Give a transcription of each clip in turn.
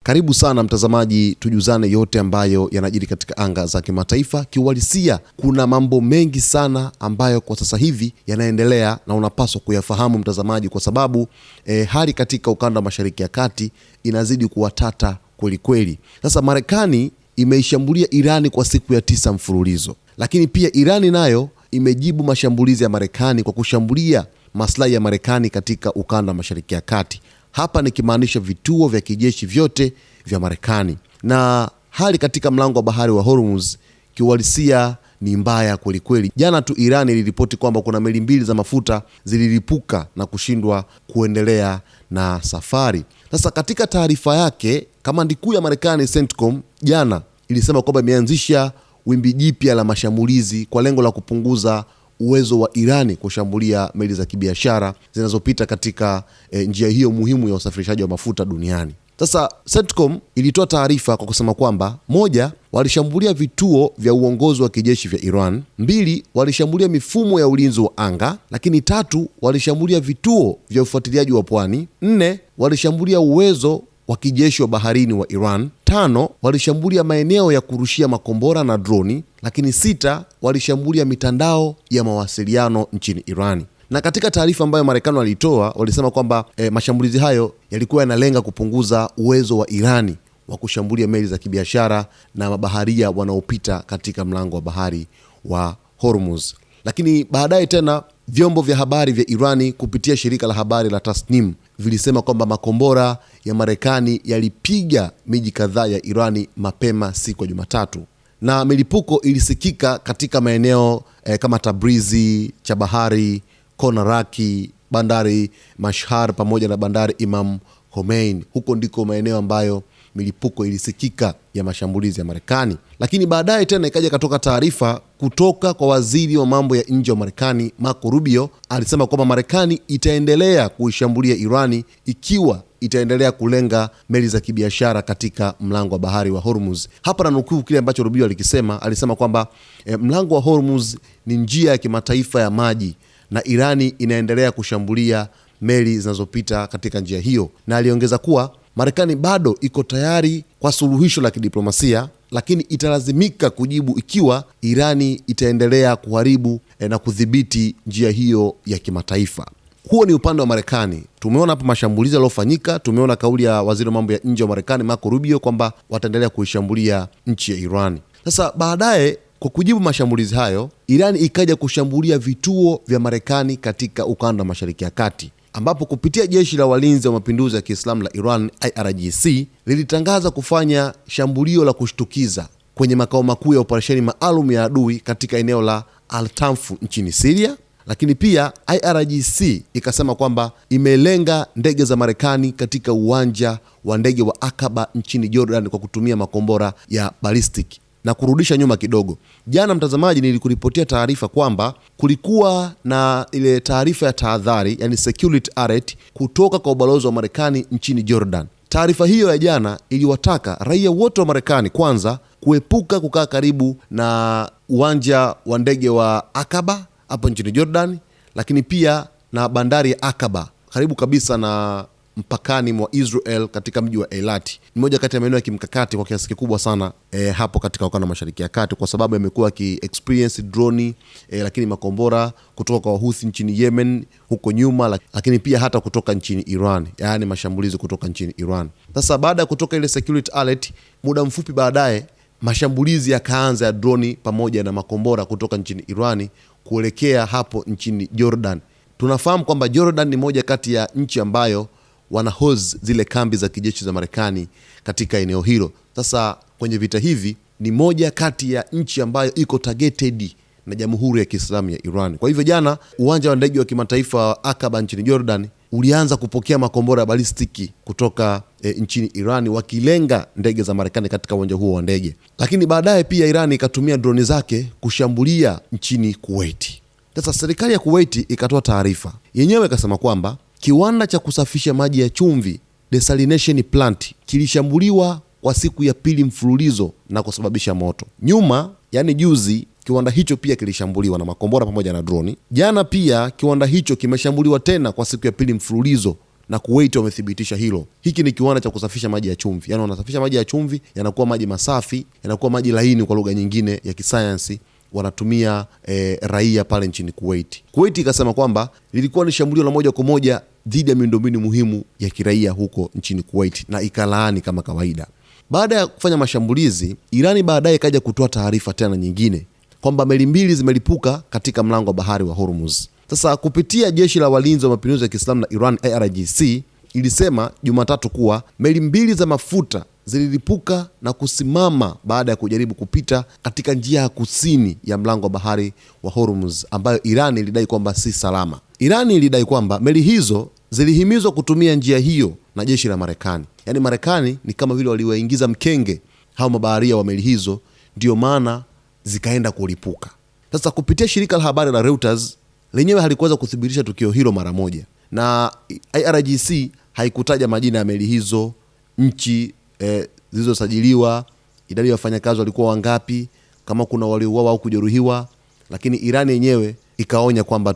Karibu sana mtazamaji, tujuzane yote ambayo yanajiri katika anga za kimataifa. Kiuhalisia kuna mambo mengi sana ambayo kwa sasa hivi yanaendelea na unapaswa kuyafahamu mtazamaji, kwa sababu hali katika ukanda wa Mashariki ya Kati inazidi kuwa tata kweli kweli. Sasa Marekani imeishambulia Irani kwa siku ya 9 mfululizo, lakini pia Irani nayo imejibu mashambulizi ya Marekani kwa kushambulia maslahi ya Marekani katika ukanda wa Mashariki ya Kati. Hapa nikimaanisha vituo vya kijeshi vyote vya Marekani. Na hali katika mlango wa bahari wa Hormuz kiuhalisia ni mbaya kweli kweli. Jana tu Irani iliripoti kwamba kuna meli 2 za mafuta zililipuka na kushindwa kuendelea na safari. Sasa katika taarifa yake, kamandi kuu ya Marekani CENTCOM jana ilisema kwamba imeanzisha wimbi jipya la mashambulizi kwa lengo la kupunguza uwezo wa Irani kushambulia meli za kibiashara zinazopita katika njia hiyo muhimu ya usafirishaji wa mafuta duniani. Sasa CENTCOM ilitoa taarifa kwa kusema kwamba 1, walishambulia vituo vya uongozi wa kijeshi vya Iran; 2, walishambulia mifumo ya ulinzi wa anga; lakini 3, walishambulia vituo vya ufuatiliaji wa pwani; 4, walishambulia uwezo wa kijeshi wa baharini wa Iran; 5, walishambulia maeneo ya kurushia makombora na droni; lakini 6, walishambulia mitandao ya mawasiliano nchini Irani. Na katika taarifa ambayo Marekani walitoa, walisema kwamba mashambulizi hayo yalikuwa yanalenga kupunguza uwezo wa Irani wa kushambulia meli za kibiashara na mabaharia wanaopita katika mlango wa bahari wa Hormuz. Lakini baadaye tena vyombo vya habari vya Irani kupitia shirika la habari la Tasnim vilisema kwamba makombora ya Marekani yalipiga miji kadhaa ya Irani mapema siku ya Jumatatu, na milipuko ilisikika katika maeneo kama Tabrizi, Chabahari, Konaraki, bandari Mashhad pamoja na bandari Imam Khomeini. Huko ndiko maeneo ambayo milipuko ilisikika ya mashambulizi ya Marekani. Lakini baadaye tena ikaja katoka taarifa kutoka kwa waziri wa mambo ya nje wa Marekani Marco Rubio. Alisema kwamba Marekani itaendelea kuishambulia Irani ikiwa itaendelea kulenga meli za kibiashara katika mlango wa bahari wa Hormuz. Hapa na nukuu kile ambacho Rubio alikisema. Alisema kwamba mlango wa Hormuz ni njia ya kimataifa ya maji na Irani inaendelea kushambulia meli zinazopita katika njia hiyo, na aliongeza kuwa Marekani bado iko tayari kwa suluhisho la kidiplomasia, lakini italazimika kujibu ikiwa Irani itaendelea kuharibu na kudhibiti njia hiyo ya kimataifa. Huo ni upande wa Marekani. Tumeona hapa mashambulizi yaliyofanyika, tumeona kauli ya waziri wa mambo ya nje wa Marekani Marco Rubio kwamba wataendelea kuishambulia nchi ya Irani. Sasa baadaye, kwa kujibu mashambulizi hayo, Irani ikaja kushambulia vituo vya Marekani katika ukanda wa Mashariki ya Kati, ambapo kupitia jeshi la walinzi wa mapinduzi ya Kiislamu la Iran IRGC lilitangaza kufanya shambulio la kushtukiza kwenye makao makuu ya operesheni maalum ya adui katika eneo la Al-Tanf nchini Syria. Lakini pia IRGC ikasema kwamba imelenga ndege za Marekani katika uwanja wa ndege wa Aqaba nchini Jordan kwa kutumia makombora ya ballistic. Na kurudisha nyuma kidogo, jana mtazamaji, nilikuripotia taarifa kwamba kulikuwa na ile taarifa ya tahadhari, yani security alert kutoka kwa ubalozi wa Marekani nchini Jordan. Taarifa hiyo ya jana iliwataka raia wote wa Marekani kwanza kuepuka kukaa karibu na uwanja wa ndege wa Aqaba hapo nchini Jordan, lakini pia na bandari ya Aqaba karibu kabisa na mpakani mwa Israel katika mji wa Eilat. Ni moja kati ya maeneo ya kimkakati kwa kiasi kikubwa sana hapo katika ukanda wa Mashariki ya Kati, kwa sababu yamekuwa experience drone lakini makombora kutoka kwa Houthi nchini Yemen huko nyuma, lakini pia hata kutoka nchini Iran, yaani mashambulizi kutoka nchini Iran. Sasa baada ya kutoka ile security alert, muda mfupi baadaye mashambulizi yakaanza ya drone pamoja na makombora kutoka nchini Irani kuelekea hapo nchini Jordan. Tunafahamu kwamba Jordan ni moja kati ya nchi ambayo wanahost zile kambi za kijeshi za Marekani katika eneo hilo. Sasa kwenye vita hivi ni moja kati ya nchi ambayo iko targeted na Jamhuri ya Kiislamu ya Iran. Kwa hivyo jana uwanja wa ndege wa kimataifa wa Aqaba nchini Jordan ulianza kupokea makombora ya balistiki kutoka nchini Iran wakilenga ndege za Marekani katika uwanja huo wa ndege. Lakini baadaye pia Iran ikatumia droni zake kushambulia nchini Kuwait. Sasa serikali ya Kuwait ikatoa taarifa yenyewe, ikasema kwamba kiwanda cha kusafisha maji ya chumvi desalination plant kilishambuliwa kwa siku ya 2 mfululizo na kusababisha moto. Nyuma, yani juzi, kiwanda hicho pia kilishambuliwa na makombora pamoja na droni. Jana pia kiwanda hicho kimeshambuliwa tena kwa siku ya 2 mfululizo na Kuwait wamethibitisha hilo. Hiki ni kiwanda cha kusafisha maji ya chumvi. Yaani wanasafisha maji ya chumvi yanakuwa maji masafi, yanakuwa maji laini kwa lugha nyingine ya kisayansi, wanatumia raia pale nchini Kuwait. Kuwait ikasema kwamba lilikuwa ni shambulio la moja kwa moja dhidi ya miundombinu muhimu ya kiraia huko nchini Kuwait na ikalaani kama kawaida. Baada ya kufanya mashambulizi, Irani baadaye ikaja kutoa taarifa tena nyingine kwamba meli mbili zimelipuka katika mlango wa bahari wa Hormuz. Sasa kupitia jeshi la walinzi wa mapinduzi ya Kiislamu la Iran IRGC ilisema Jumatatu kuwa meli mbili za mafuta zililipuka na kusimama baada ya kujaribu kupita katika njia ya kusini ya mlango wa bahari wa Hormuz ambayo Iran ilidai kwamba si salama. Iran ilidai kwamba meli hizo zilihimizwa kutumia njia hiyo na jeshi la Marekani. Yaani Marekani ni kama vile waliwaingiza mkenge hao mabaharia wa meli hizo, ndio maana zikaenda kulipuka. Sasa kupitia shirika la habari la Reuters lenyewe halikuweza kuthibitisha tukio hilo mara moja, na IRGC haikutaja majina ya meli hizo, nchi zilizosajiliwa, idadi ya wafanyakazi walikuwa wangapi, kama kuna waliouawa au kujeruhiwa. Lakini Iran yenyewe ikaonya kwamba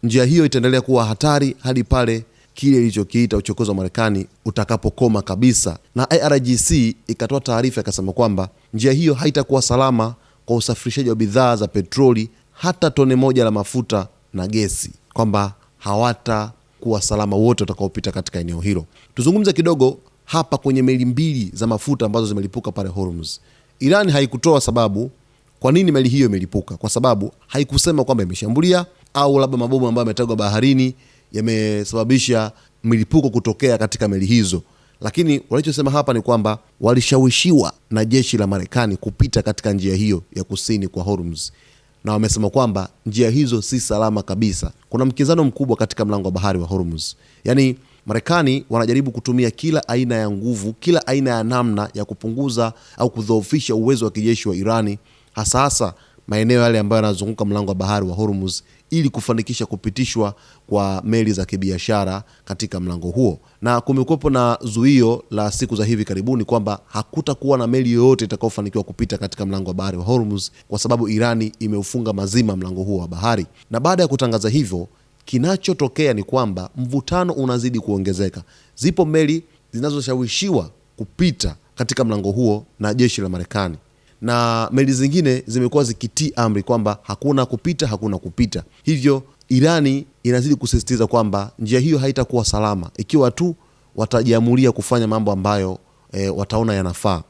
njia hiyo itaendelea kuwa hatari hadi pale kile ilichokiita uchokozi wa Marekani utakapokoma kabisa. Na IRGC ikatoa taarifa ikasema kwamba njia hiyo haitakuwa salama kwa usafirishaji wa bidhaa za petroli, hata tone moja la mafuta na gesi, kwamba hawatakuwa salama wote watakaopita katika eneo hilo. Tuzungumze kidogo hapa kwenye meli mbili za mafuta ambazo zimelipuka pale Hormuz. Iran haikutoa sababu kwa nini meli hiyo imelipuka, kwa sababu haikusema kwamba imeshambulia au labda mabomu ambayo yametegwa baharini yamesababisha milipuko kutokea katika meli hizo. Lakini walichosema hapa ni kwamba walishawishiwa na jeshi la Marekani kupita katika njia hiyo ya kusini kwa Hormuz, na wamesema kwamba njia hizo si salama kabisa. Kuna mkinzano mkubwa katika mlango wa bahari wa Hormuz. Yaani Marekani wanajaribu kutumia kila aina ya nguvu, kila aina ya namna ya kupunguza au kudhoofisha uwezo wa kijeshi wa Irani, hasa maeneo yale ambayo yanazunguka mlango wa bahari wa Hormuz, ili kufanikisha kupitishwa kwa meli za kibiashara katika mlango huo. Na kumekuwepo na zuio la siku za hivi karibuni kwamba hakutakuwa na meli yoyote itakayofanikiwa kupita katika mlango wa bahari wa Hormuz kwa sababu Irani imeufunga mazima mlango huo wa bahari. Na baada ya kutangaza hivyo, kinachotokea ni kwamba mvutano unazidi kuongezeka. Zipo meli zinazoshawishiwa kupita katika mlango huo na jeshi la Marekani, na meli zingine zimekuwa zikitii amri kwamba hakuna kupita. Hivyo Irani inazidi kusisitiza kwamba njia hiyo haitakuwa salama ikiwa tu watajiamulia kufanya mambo ambayo wataona yanafaa.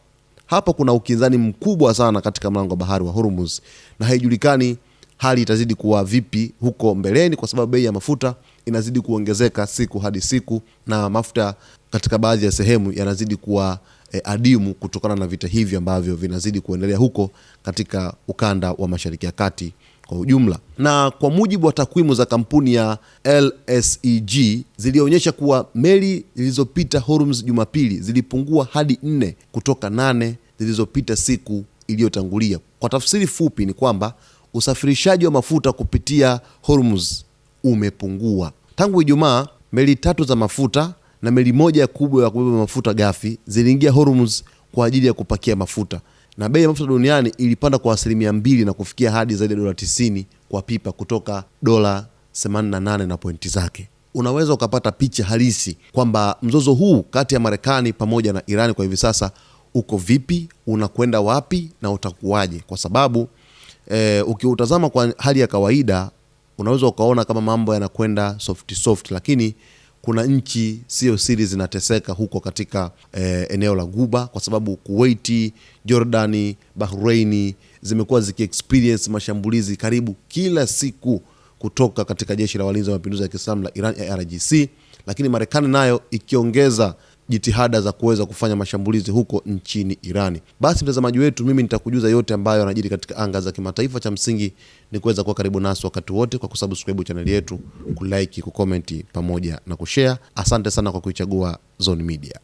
Hapa kuna ukinzani mkubwa sana katika mlango wa bahari wa Hormuz, na haijulikani hali itazidi kuwa vipi huko mbeleni, kwa sababu bei ya mafuta inazidi kuongezeka siku hadi siku, na mafuta katika baadhi ya sehemu yanazidi kuwa adimu kutokana na vita hivi ambavyo vinazidi kuendelea huko katika ukanda wa Mashariki ya Kati kwa ujumla. Na kwa mujibu wa takwimu za kampuni ya LSEG zilionyesha kuwa meli zilizopita Hormuz Jumapili zilipungua hadi 4 kutoka 8 zilizopita siku iliyotangulia. Kwa tafsiri fupi ni kwamba usafirishaji wa mafuta kupitia Hormuz umepungua. Tangu Ijumaa, meli 3 za mafuta na meli moja kubwa ya kubeba mafuta ghafi ziliingia Hormuz kwa ajili ya kupakia mafuta, na bei ya mafuta duniani ilipanda kwa 2% na kufikia hadi zaidi ya $90 kwa pipa kutoka $88 na pointi zake. Unaweza ukapata picha halisi kwamba mzozo huu kati ya Marekani pamoja na Irani kwa hivi sasa uko vipi, unakwenda wapi na utakuwaje, kwa sababu ukiutazama kwa hali ya kawaida unaweza ukaona kama mambo yanakwenda soft, lakini kuna nchi sio siri zinateseka huko katika eneo la Ghuba, kwa sababu Kuwait, Jordani, Bahrain zimekuwa ziki-experience mashambulizi karibu kila siku kutoka katika jeshi la walinzi wa mapinduzi ya Kiislamu la Iran IRGC, lakini Marekani nayo ikiongeza jitihada za kuweza kufanya mashambulizi huko nchini Irani. Basi mtazamaji wetu, mimi nitakujuza yote ambayo yanajiri katika anga za kimataifa. Cha msingi ni kuweza kuwa karibu nasi wakati wote kwa kusubscribe channel yetu, kulike, kucomment pamoja na kushare. Asante sana kwa kuichagua Zone Media.